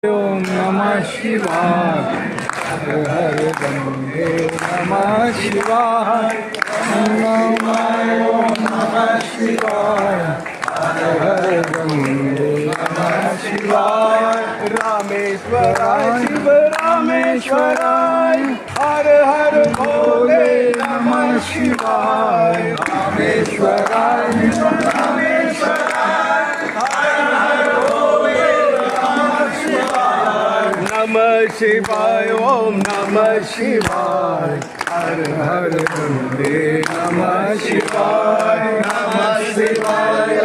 ओम नमः शिवाय हर हर गंगे नमः शिवाय ओम नमः शिवाय हर हर गंगे नमः शिवाय रामेश्वराय शिव रामेश्वराय हर हर भोले नमः शिवाय रामेश्वराय शिव रामेश्वराय नमः शिवाय ओम नमः शिवाय हर हर गंगे नमः शिवाय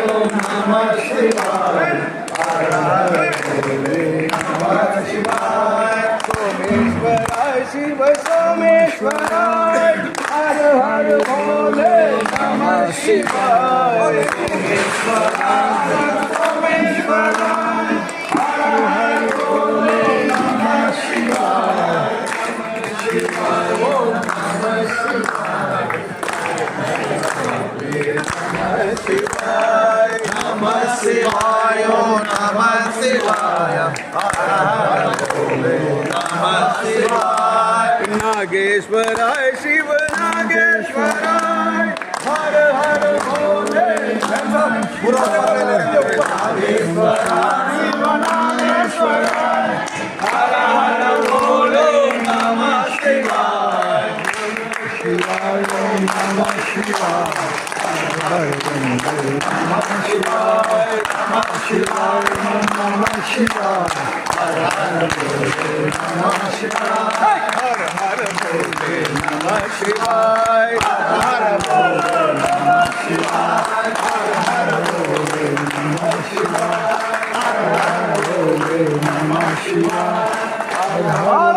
ओम नमः शिवाय हर हर भोले नमः शिवाय सोमेश्वराय शिव सोमेश्वराय हर हर भोले नमः शिवाय सोमेश्वराय सोमेश्वराय हर हर भोले नमः शिवाय शिवाय ओम नमः शिवाय नमः शिवाय ओम नमः शिवाय हर हर भोले नमः शिवाय नागेश्वराय शिव नागेश्वराय हर हर भोले नागेश्वराय शिव नागेश्वराय हर हर भोले नमः शिवाय शिवाय ओम नमः शिवाय हर गंगे नमः शिवाय ओम नमः शिवाय हर हर भोले नमः शिवाय हर हर भोले नमः शिवाय हर हर भोले नमः शिवाय हर हर भोले नमः शिवाय हर हर भोले नमः शिवाय हर हर